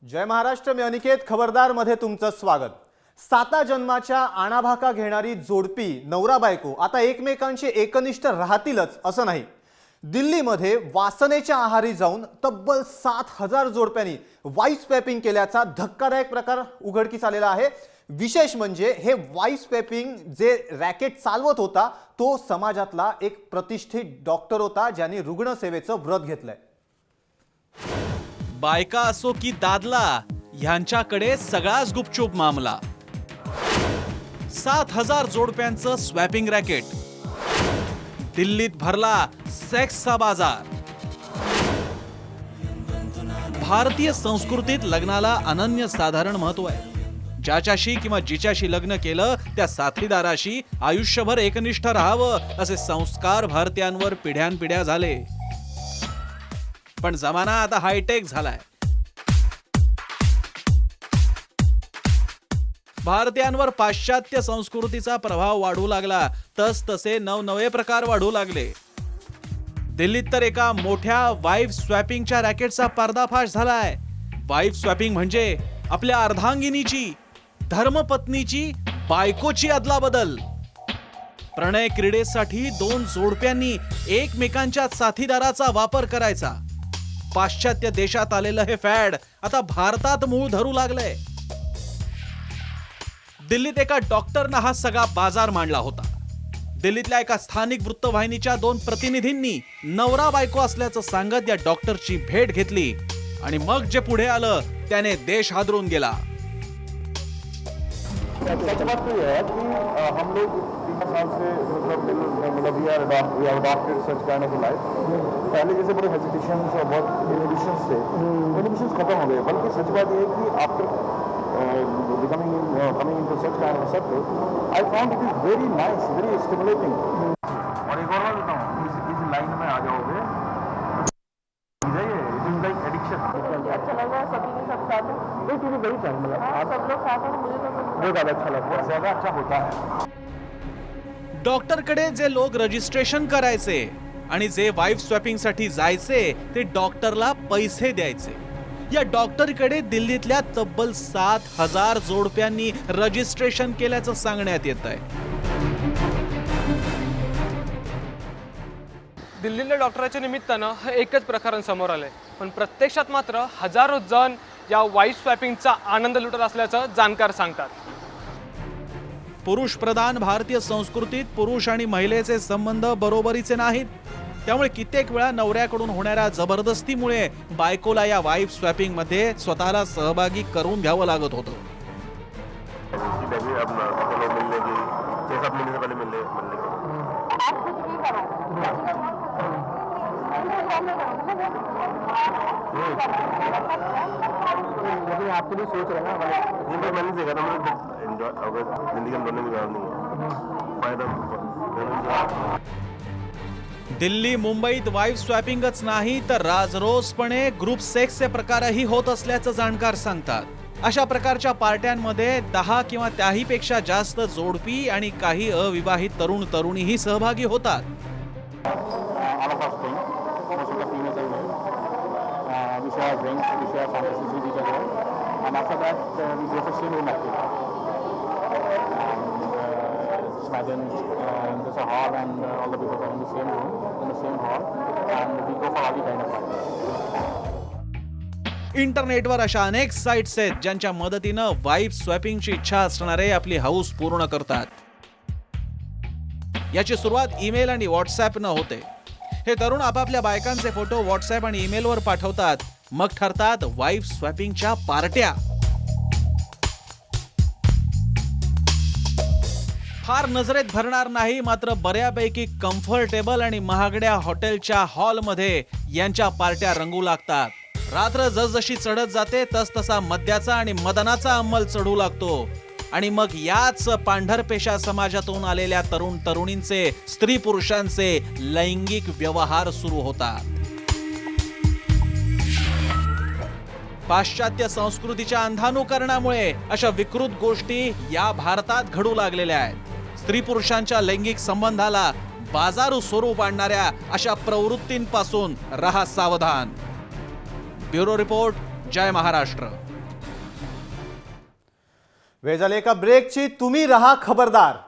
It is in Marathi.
जय महाराष्ट्र, मी अनिकेत खबरदार मध्ये तुमचं स्वागत। 7 जन्माच्या आणाभाका घेणारी जोडपी नवरा बायको आता एकमेकांशी एकनिष्ठ राहतीलच असं नाही। दिल्लीमध्ये वासनेच्या आहारी जाऊन तब्बल 7000 जोडप्यांनी वाईफ स्वॅपिंग केल्याचा धक्कादायक प्रकार उघडकीस आलेला आहे। विशेष म्हणजे हे वाईफ स्वॅपिंग जे रॅकेट चालवत होता तो समाजातला एक प्रतिष्ठित डॉक्टर होता ज्यांनी रुग्णसेवेचं व्रत घेतलंय। बायका असो की दादला ह्यांच्याकडे सगळाच गुपचूप मामला। 7000 जोडप्यांचं स्वॅपिंग रॅकेट, दिल्लीत भरला सेक्सचा बाजार। भारतीय संस्कृतीत लग्नाला अनन्यसाधारण महत्व आहे। ज्याच्याशी किंवा जिच्याशी लग्न केलं त्या साथीदाराशी आयुष्यभर एकनिष्ठ राहावं असे संस्कार भारतीयांवर पिढ्यानपिढ्या झाले। पण जमाना आता हायटेक झालाय। भारतीयांवर पाश्चात्य संस्कृतीचा प्रभाव वाढू लागला, तसे नवनवे प्रकार वाढू लागले। दिल्लीत तर एका मोठ्या वाईफ स्वॅपिंगच्या रॅकेटचा पर्दाफाश झालाय। वाईफ स्वॅपिंग म्हणजे आपल्या अर्धांगिनीची, धर्मपत्नीची, बायकोची अदलाबदल। प्रणय क्रीडेसाठी 2 जोडप्यांनी एकमेकांच्या साथीदाराचा वापर करायचा। पाश्चात्य देशात आलेलं हे फॅड आता भारतात मूळ धरू लागलंय। दिल्लीत एका डॉक्टरनं हा सगळा बाजार मांडला होता। दिल्लीतल्या एका स्थानिक वृत्तवाहिनीच्या 2 प्रतिनिधींनी नवरा बायको असल्याचं सांगत या डॉक्टरची भेट घेतली आणि मग जे पुढे आलं त्याने देश हादरून गेला। सच बात तो है कि हम लोग 3 साल से मतलब we are adopted such kind of life. पहले जैसे बड़े हेजिटेशंस और बहुत इनहिबिशंस थे, इनहिबिशंस खत्म हो गए। बल्कि सच बात ये है कि after coming into such kind of a circle, I found it is very nice, very stimulating। और एक और बात बताऊं, इस लाइन में आ जाओगे, it is like addiction। अच्छा लगा सभी के सब साथ में। नहीं तुझे वही चाहिए, मतलब हाँ, सब लोग साथ में, मुझे तो बहुत ज़्यादा अच्छा लगता है, ज़्यादा अच्छा होता है। डॉक्टरकडे जे लोक रजिस्ट्रेशन करायचे आणि जे वाईफ स्वॅपिंग साठी जायचे ते डॉक्टरला पैसे द्यायचे। या डॉक्टरकडे दिल्लीतल्या तब्बल 7000 जोडप्यांनी रजिस्ट्रेशन केल्याचं सांगण्यात येत आहे। दिल्लीतल्या डॉक्टरांच्या निमित्तानं एकच प्रकरण समोर आलंय, पण प्रत्यक्षात मात्र हजारो जण या वाईफ स्वॅपिंगचा आनंद लुटत असल्याचं जाणकार सांगतात। पुरुष प्रधान भारतीय संस्कृतीत पुरुष आणि महिलेचे संबंध बरोबरीचे नाहीत। त्यामुळे कित्येक वेळा नवऱ्याकडून होणाऱ्या जबरदस्तीमुळे बायकोला या वाईफ स्वॅपिंग मध्ये स्वतःला सहभागी करून घ्यावं लागत होतं। आप कुछ भी करो, आप तो नहीं सोच रहे ना, मैंने देखा था, मैं एंजॉय अगर जिंदगी में नहीं फायदा। दिल्ली मुंबईत वाईफ स्वॅपिंगच नाही तर राजरोसपणे ग्रुप सेक्सचे प्रकारही होत असल्याचं जाणकार सांगतात। अशा प्रकारच्या पार्ट्यांमध्ये 10 किंवा त्याहीपेक्षा जास्त जोडपी आणि काही अविवाहित तरुण तरुणीही सहभागी होतात। There's a hall and all the people are in the same room, in the same hall, and we go for all the kind of parties। इंटरनेटवर अशा अनेक साइट्स आहेत ज्यांच्या मदतीनं वाईफ स्वॅपिंगची इच्छा असणारे आपली हौस पूर्ण करतात। याची सुरुवात ईमेल आणि व्हॉट्सअॅपनं होते। हे तरुण आपापल्या बायकांचे फोटो व्हॉट्सअॅप आणि ईमेलवर पाठवतात, मग ठरतात वाईफ स्वॅपिंगच्या पार्ट्या। फार नजरेत भरणार नाही, मात्र बऱ्यापैकी कम्फर्टेबल आणि महागड्या हॉटेलच्या हॉलमध्ये यांच्या पार्ट्या रंगू लागतात। रात्र जसजशी चढत जाते तसतसा मद्याचा आणि मदनाचा अंमल चढू लागतो आणि मग याच पांढरपेशा समाजातून आलेल्या तरुण तरुणींचे स्त्री पुरुषांचे लैंगिक व्यवहार सुरू होतात। पाश्चात्य संस्कृतीच्या अंधानुकरणामुळे अशा विकृत गोष्टी या भारतात घडू लागलेल्या आहेत। स्त्री पुरुषांच्या लैंगिक संबंधाला बाजारू स्वरूप आणणाऱ्या अशा प्रवृत्तींपासून रहा सावधान। ब्युरो रिपोर्ट, जय महाराष्ट्र। वेळ झाली एका ब्रेकची. तुम्ही रहा खबरदार.